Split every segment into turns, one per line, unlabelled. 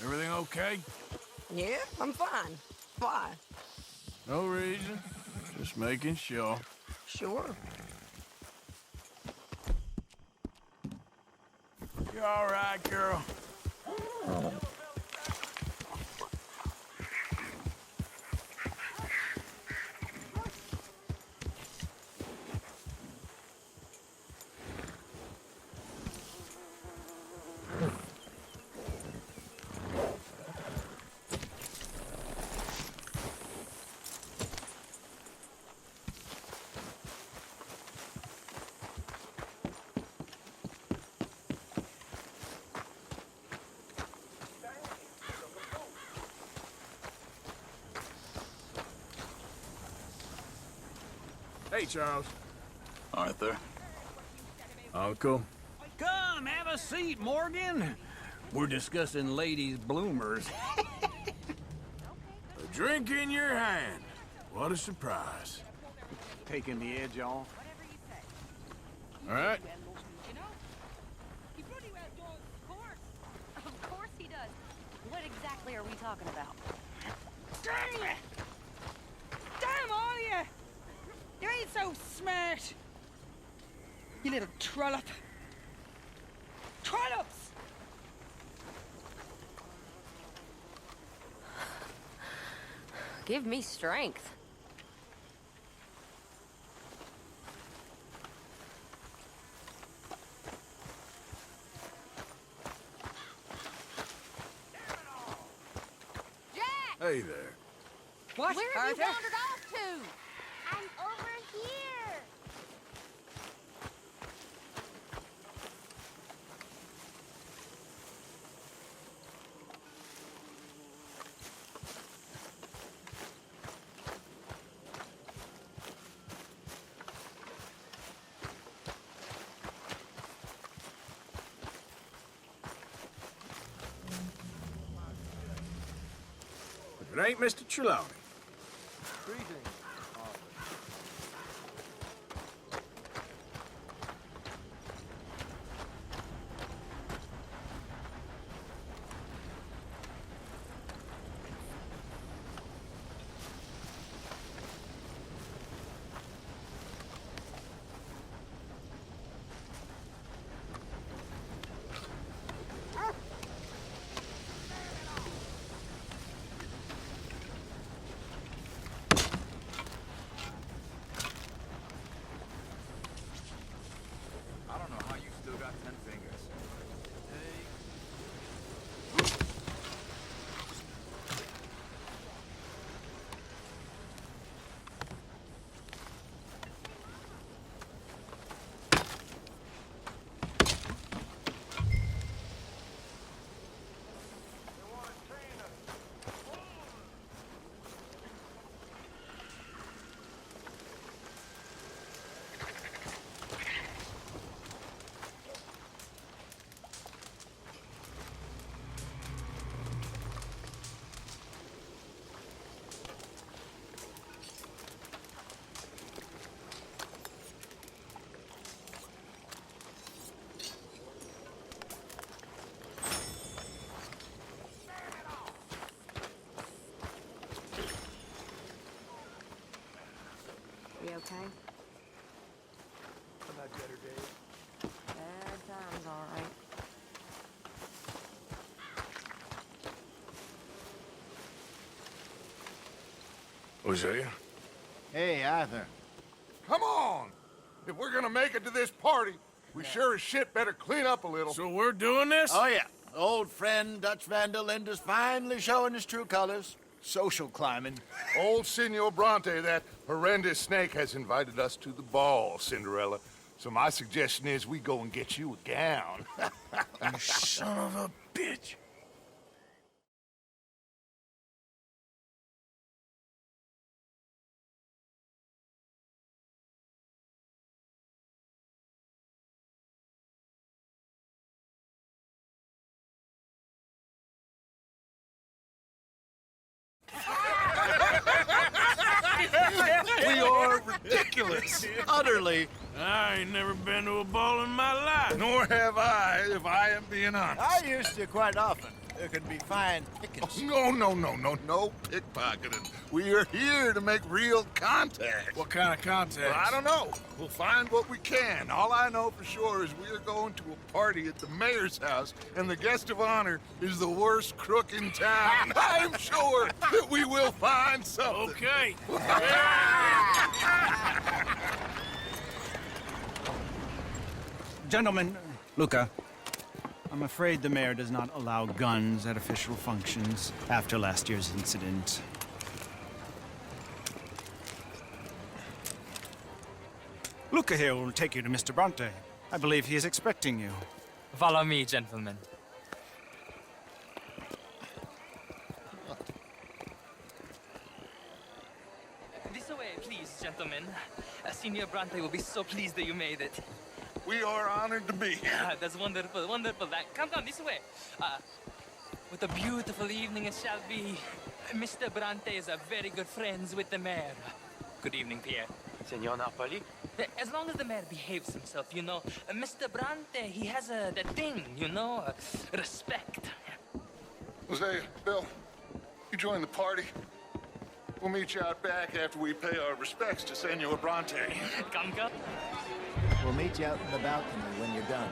Everything okay?
Yeah, I'm fine. Why?
No reason. Just making sure.
Sure.
You all right, girl? Hey, Charles.
Arthur.
Uncle.
Come, have a seat, Morgan. We're discussing ladies' bloomers.
A drink in your hand. What a surprise.
Taking the edge off.
All right.
Of course he does. What exactly are we talking about?
Dang it! Damn all you! You ain't so smart! You little trollop! Trollops!
Give me strength.
Hey there.
What,
Where have you
Arthur?
wandered off to?
I'm over here.
If it ain't Mr. Trelawney.
I don't know how you still got 10 fingers.
You okay?
I've had better days.
Bad times, all right.
Hosea?
Hey, Arthur.
Come on! If we're gonna make it to this party, we sure as shit better clean up a little.
So we're doing this?
Oh, yeah. Old friend Dutch Van der Linde's finally showing his true colors. Social climbing.
Old Senor Bronte, that horrendous snake, has invited us to the ball, Cinderella. So my suggestion is we go and get you a gown.
You son of a bitch.
We are ridiculous. Utterly
I ain't never been to a ball in my life.
Nor have I, if I am being honest.
I used to quite often. There could be fine pickings.
No pickpocketing. We are here to make real contact.
What kind of contact?
Well, I don't know. We'll find what we can. All I know for sure is we are going to a party at the mayor's house, and the guest of honor is the worst crook in town. I'm sure that we will find something.
Okay.
Gentlemen, Luca, I'm afraid the mayor does not allow guns at official functions after last year's incident. Luca here will take you to Mr. Bronte. I believe he is expecting you.
Follow me, gentlemen. This way, please, gentlemen. Senior Bronte will be so pleased that you made it.
We are honored to be here.
That's wonderful, wonderful. Come down this way. What a beautiful evening it shall be. Mr. Bronte is a very good friends with the mayor. Good evening, Pierre.
Senor Napoli?
As long as the mayor behaves himself, you know. Mr. Bronte, he has that thing, you know, respect.
Jose, Bill, you join the party. We'll meet you out back after we pay our respects to Senor Bronte.
Come.
We'll meet you out in the balcony when you're done.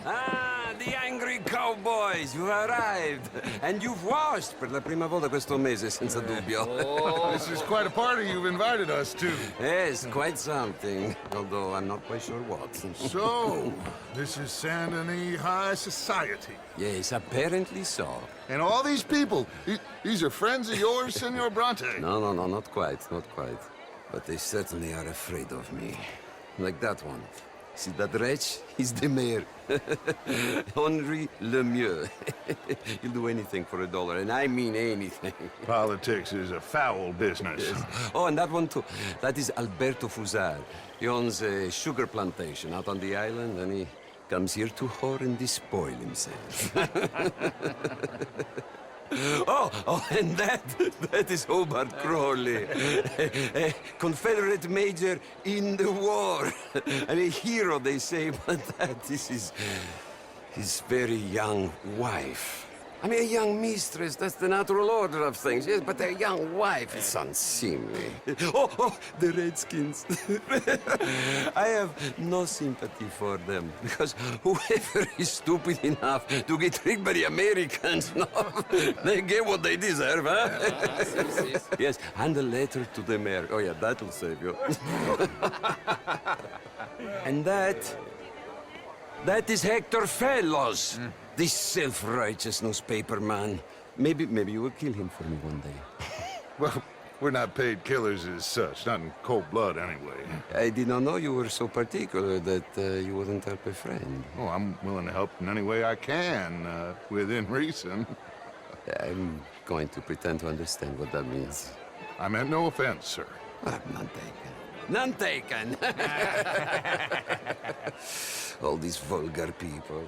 Ah, the angry cowboys, you've arrived. And you've washed per la prima volta questo mese, senza dubbio.
This is quite a party you've invited us to.
Yes, quite something. Although I'm not quite sure what.
So, this is Saint Denis High Society.
Yes, apparently so.
And all these people, these are friends of yours, Senor Bronte?
No, not quite, not quite. But they certainly are afraid of me. Like that one. See that wretch? He's the mayor. Henri Lemieux. He'll do anything for $1, and I mean anything.
Politics is a foul business.
Yes. Oh, and that one too. That is Alberto Fusar. He owns a sugar plantation out on the island, and he comes here to whore and despoil himself. Oh, and that is Hobart Crawley, a Confederate major in the war. And a hero, they say, but that is his very young wife. I mean, a young mistress, that's the natural order of things, yes, but a young wife, it's unseemly. Oh, the Redskins. I have no sympathy for them, because whoever is stupid enough to get tricked by the Americans, no, they get what they deserve, huh? Yes, and a letter to the mayor. Oh, yeah, that'll save you. And that is Hector Fellows. This self-righteous newspaper man. Maybe you will kill him for me one day.
Well, we're not paid killers as such, not in cold blood anyway.
I did not know you were so particular that you wouldn't help a friend.
Oh, I'm willing to help in any way I can, within reason.
I'm going to pretend to understand what that means.
I meant no offense, sir.
None taken. None taken! All these vulgar people.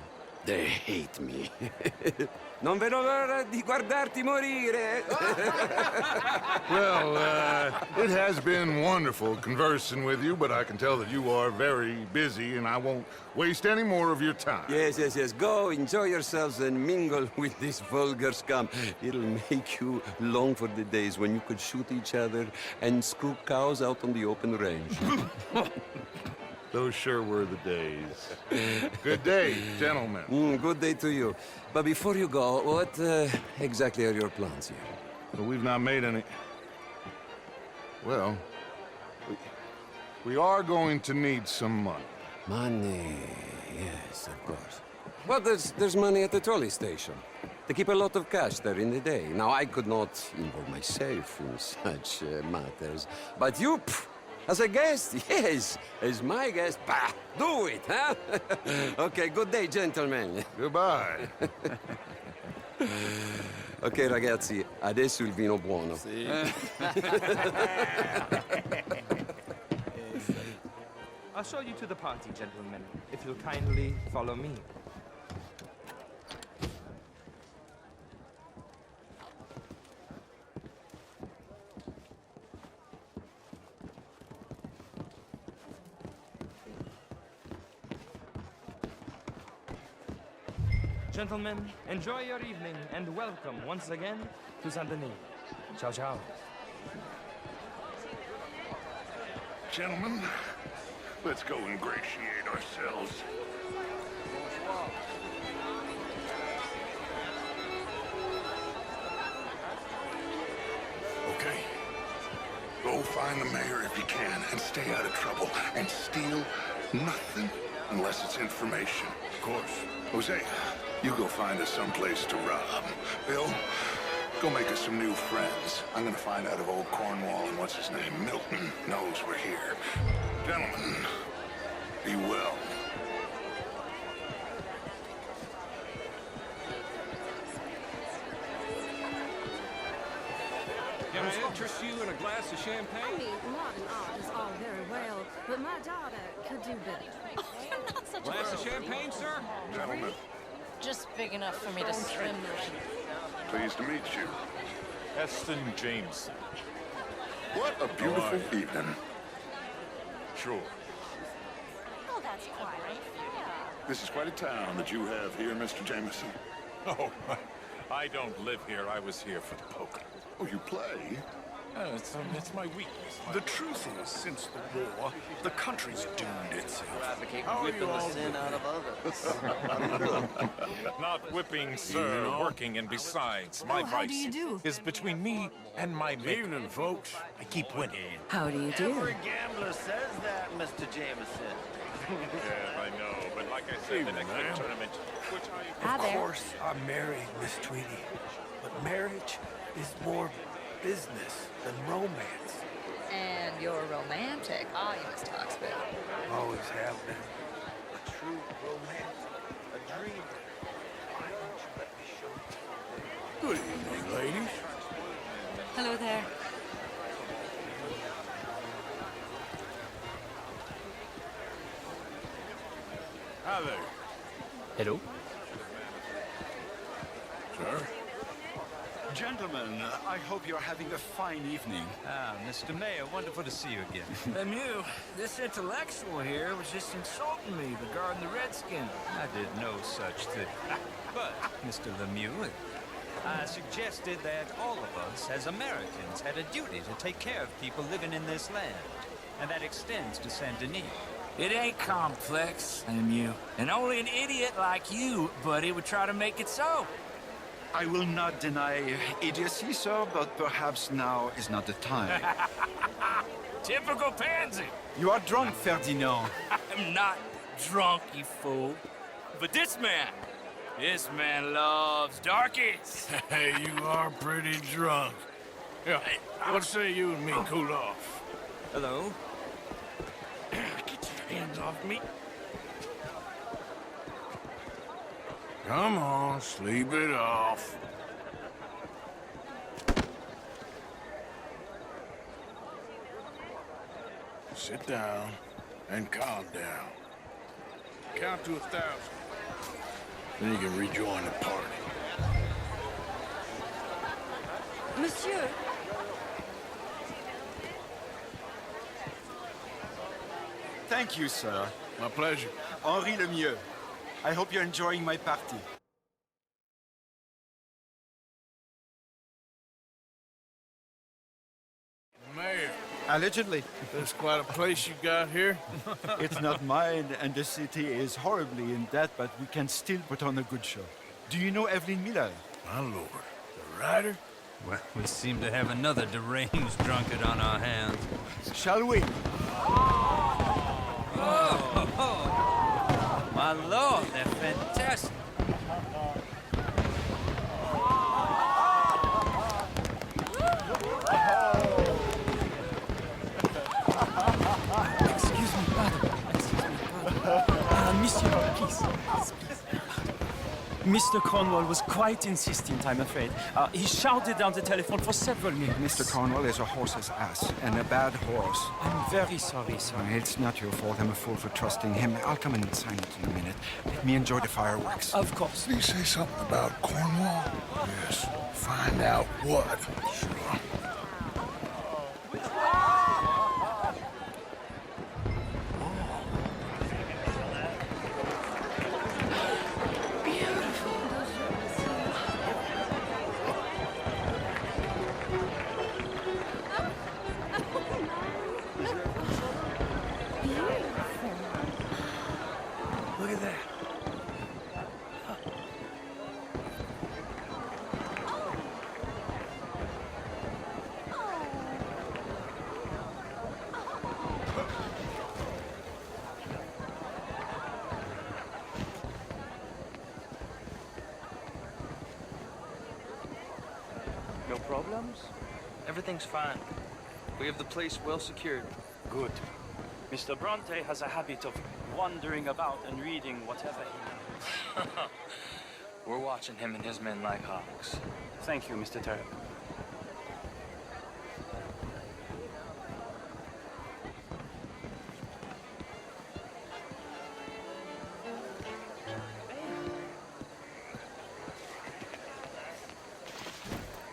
They hate me. Non vedo l'ora di guardarti morire.
Well, it has been wonderful conversing with you, but I can tell that you are very busy, and I won't waste any more of your time.
Yes. Go, enjoy yourselves, and mingle with this vulgar scum. It'll make you long for the days when you could shoot each other and screw cows out on the open range.
Those sure were the days. Good day, gentlemen.
Good day to you. But before you go, what exactly are your plans here?
Well, we've not made any... Well, we are going to need some money.
Money, yes, of course. Well, there's money at the trolley station. They keep a lot of cash there in the day. Now, I could not involve myself in such matters. But you, As a guest? Yes. As my guest? Bah, do it, huh? Okay, good day, gentlemen.
Goodbye.
Ok, ragazzi, adesso il vino buono.
See?
I'll show you to the party, gentlemen, if you'll kindly follow me. Gentlemen, enjoy your evening and welcome once again to Saint Denis. Ciao, ciao.
Gentlemen, let's go ingratiate ourselves. Okay. Go find the mayor if you can and stay out of trouble and steal nothing unless it's information. Of course. Jose, you go find us someplace to rob. Bill, go make us some new friends. I'm gonna find out if old Cornwall and what's his name, Milton, knows we're here. Gentlemen, be well.
Can I interest you in a glass of champagne?
I mean, modern art is all very well, but my daughter could do better. Oh, you're not such
Glass
a
of champagne, sir?
Gentlemen,
Just big enough for me to swim in.
pleased to meet you.
Eston Jameson.
What a beautiful evening.
Sure.
Oh, that's quite unfair.
This is quite a town that you have here, Mr. Jameson.
Oh, I don't live here. I was here for the poker.
Oh, you play?
It's my weakness.
The truth is, since the war, the country's doomed itself.
Whipping the sin out of others.
Not whipping, sir. Working, and besides, my vice is between me and my maker.
Evening, folks.
I keep winning.
How do you do?
Every gambler says that, Mr. Jameson.
Yeah, I know. But like I said, the next big tournament, which I...
Hi there.
Of course, I'm married, Miss Tweedy. But marriage is more business than romance.
And you're romantic. Oh, you Miss Talksville.
Always have been. A true romantic. A dreamer. Why don't you let me show you?
Good evening, ladies.
Hello there.
Hi there,
Hello?
sir.
Gentlemen, I hope you're having a fine evening.
Ah, Mr. Mayor, wonderful to see you again.
Lemieux, this intellectual here was just insulting me regarding the Redskins.
I did no such thing. But, Mr. Lemieux, I suggested that all of us, as Americans, had a duty to take care of people living in this land. And that extends to Saint Denis.
It ain't complex, Lemieux. And only an idiot like you, buddy, would try to make it so.
I will not deny idiocy, sir, but perhaps now is not the time.
Typical pansy.
You are drunk, Ferdinand.
I'm not drunk, you fool. But this man loves darkies.
Hey, you are pretty drunk. Yeah, what say you and me cool off?
Hello?
Get your hands off me.
Come on, sleep it off. Sit down and calm down. Count to 1,000. Then you can rejoin the party.
Monsieur,
Thank you, sir.
My pleasure.
Henri Lemieux. I hope you're enjoying my party.
Mayor,
Allegedly.
that's quite a place you got here.
It's not mine, and the city is horribly in debt, but we can still put on a good show. Do you know Evelyn Miller?
My lord, the writer?
Well, we seem to have another deranged drunkard on our hands.
Shall we?
My lord, they're fantastic.
Mr. Cornwall was quite insistent, I'm afraid. He shouted down the telephone for several minutes.
Mr. Cornwall is a horse's ass, and a bad horse.
I'm very sorry, sir.
It's not your fault. I'm a fool for trusting him. I'll come and sign it in a minute. Let me enjoy the fireworks.
Of course.
Did he say something about Cornwall? Yes. Find out what. Sure.
Look at that.
No problems? Everything's fine. We have the place well secured.
Good. Mr. Bronte has a habit of wandering about and reading whatever he knows.
We're watching him and his men like hawks.
Thank you, Mr. Turk.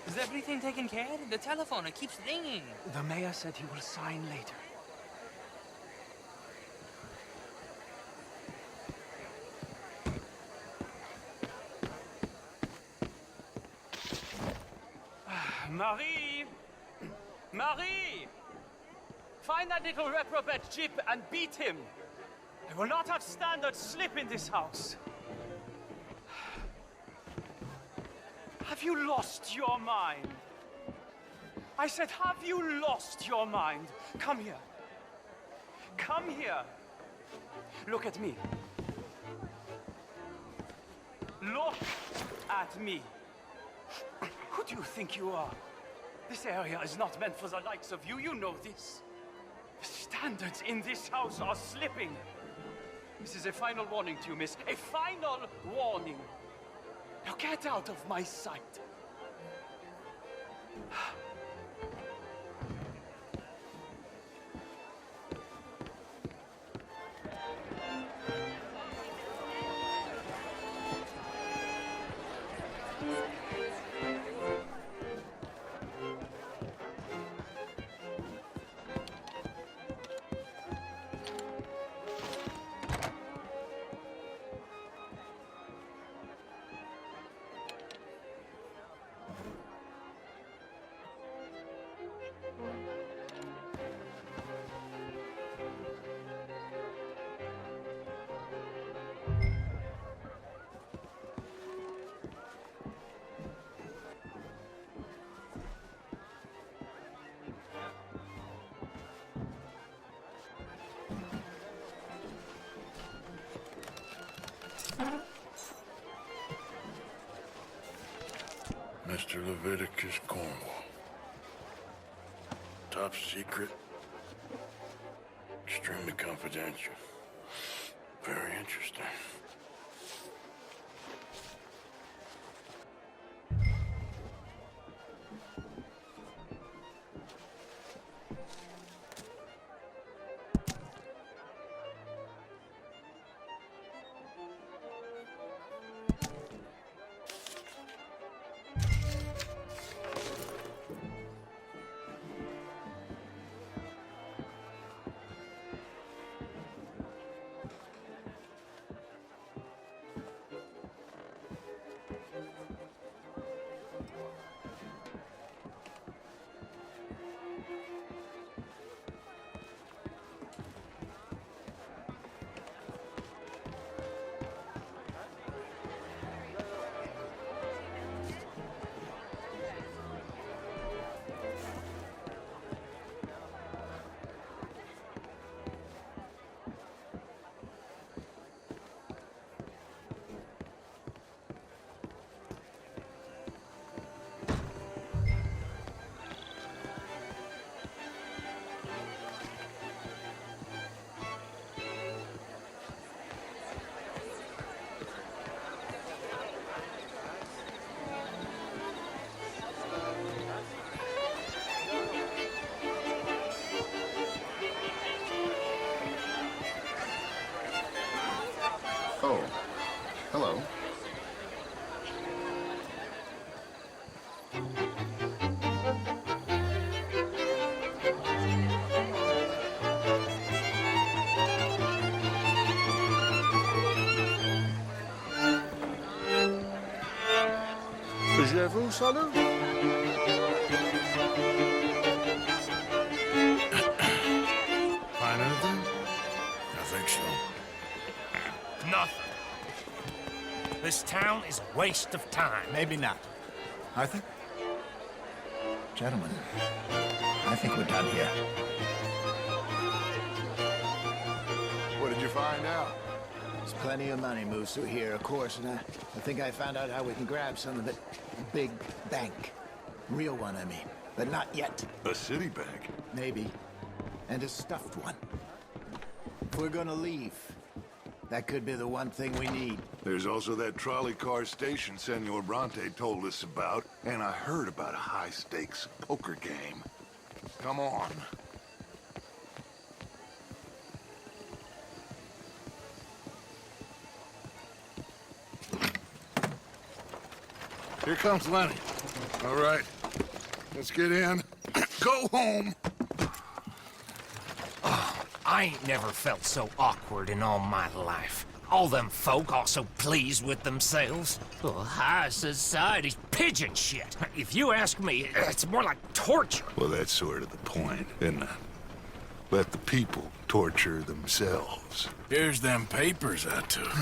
Is everything taken care of? The telephone, it keeps ringing.
The mayor said he will sign later. Marie! Marie! Find that little reprobate Jip and beat him. I will not have standard slip in this house. Have you lost your mind? I said, have you lost your mind? Come here. Come here. Look at me. Look at me. Who do you think you are? This area is not meant for the likes of you. You know this. The standards in this house are slipping. This is a final warning to you, miss. A final warning. Now get out of my sight.
Mr. Leviticus Cornwall. Top secret. Extremely confidential. Very interesting.
Je vous salue.
Find anything? I think so.
Nothing. This town is a waste of time.
Maybe not. Arthur? Gentlemen, I think we're done here.
What did you find out?
There's plenty of money moves through here, of course, and I think I found out how we can grab some of it. A big bank. Real one, I mean. But not yet.
A city bank?
Maybe. And a stuffed one. If we're gonna leave, that could be the one thing we need.
There's also that trolley car station Senor Bronte told us about, and I heard about a high-stakes poker game. Come on. Here comes Lenny. All right, let's get in. Go home.
Oh, I ain't never felt so awkward in all my life. All them folk all so pleased with themselves. Oh, high society's pigeon shit. If you ask me, it's more like torture.
Well, that's sort of the point, isn't it? Let the people torture themselves.
Here's them papers I took.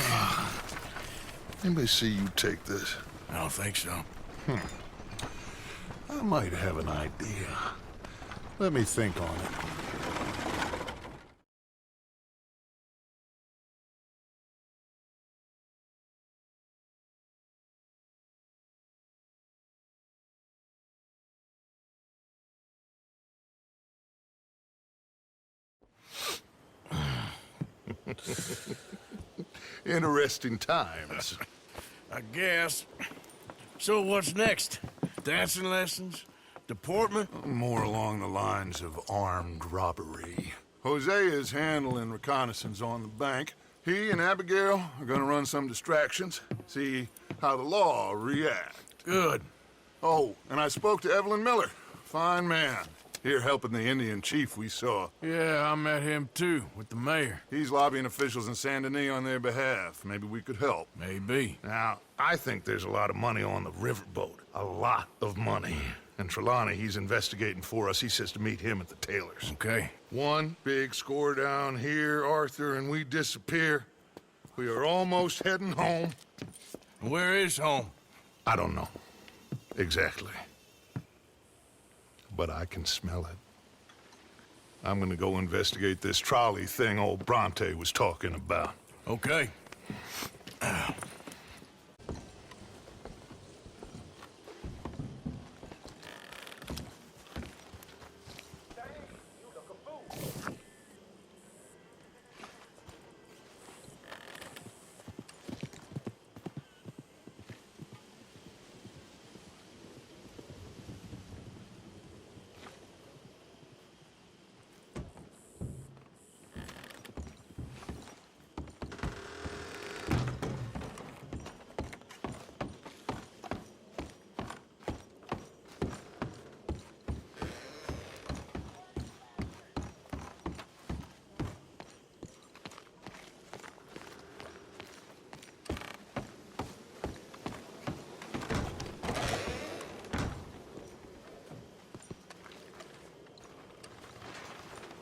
Anybody see you take this?
I don't think so.
I might have an idea. Let me think on it. Interesting times.
I guess. So what's next? Dancing lessons? Deportment?
More along the lines of armed robbery. Hosea is handling reconnaissance on the bank. He and Abigail are gonna run some distractions, see how the law react.
Good.
Oh, and I spoke to Evelyn Miller. Fine man. Here helping the Indian chief we saw.
Yeah, I met him too, with the mayor.
He's lobbying officials in Saint Denis on their behalf. Maybe we could help.
Maybe.
Now, I think there's a lot of money on the riverboat. A lot of money. And Trelawney, he's investigating for us. He says to meet him at the Taylor's.
Okay.
One big score down here, Arthur, and we disappear. We are almost heading home.
Where is home?
I don't know. Exactly. But I can smell it. I'm gonna go investigate this trolley thing old Bronte was talking about.
Okay.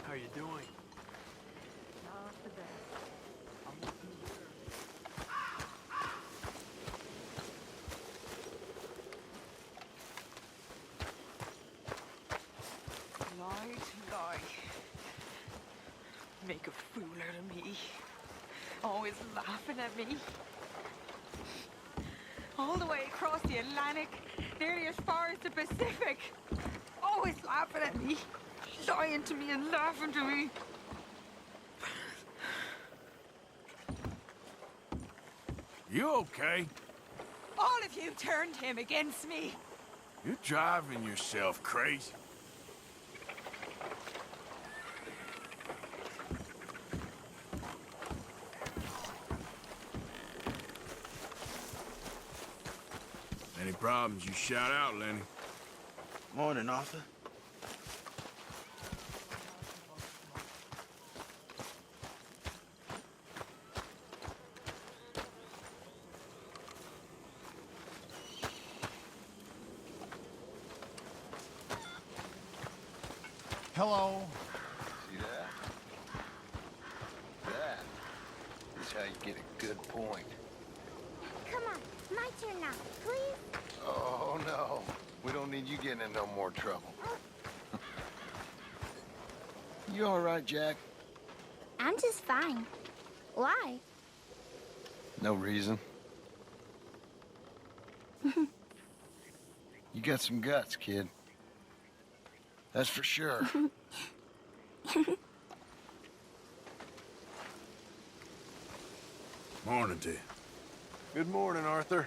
How you doing?
Not the best.
Lie. Make a fool out of me. Always laughing at me. All the way across the Atlantic, nearly as far as the Pacific. Always laughing at me. Lying to me and laughing to me.
You okay?
All of you turned him against me.
You're driving yourself crazy. Any problems, you shout out, Lenny. Morning, Arthur.
Hello.
See that? That is how you get a good point.
Come on, my turn now, please.
Oh, no. We don't need you getting in no more trouble. You all right, Jack?
I'm just fine. Why?
No reason. You got some guts, kid. That's for sure.
Morning to you.
Good morning, Arthur.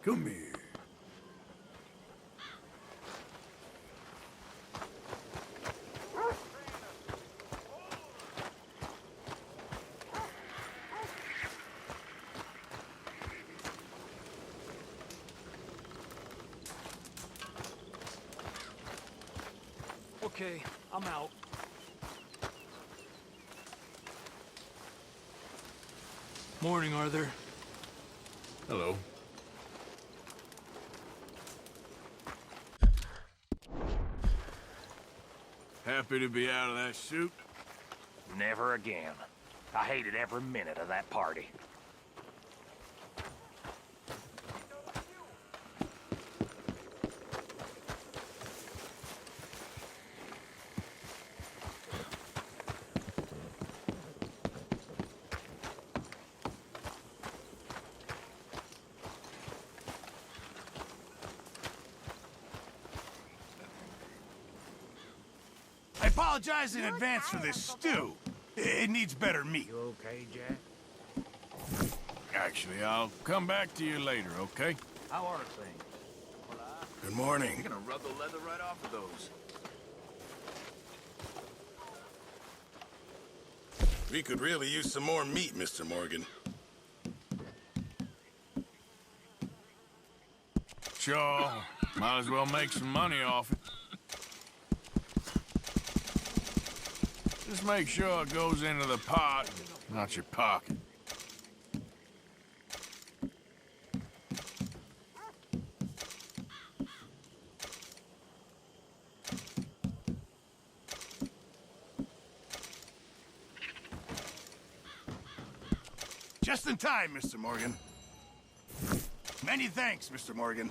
Come here.
Okay, I'm out. Morning, Arthur.
Hello. Happy to be out of that suit?
Never again. I hated every minute of that party.
I apologize in advance for this stew. It needs better meat.
You okay, Jack?
Actually, I'll come back to you later, okay?
How are things?
Good morning.
You're gonna rub the leather right off of those.
We could really use some more meat, Mr. Morgan. Sure. Might as well make some money off it. Just make sure it goes into the pot, not your pocket. Just in time, Mr. Morgan. Many thanks, Mr. Morgan.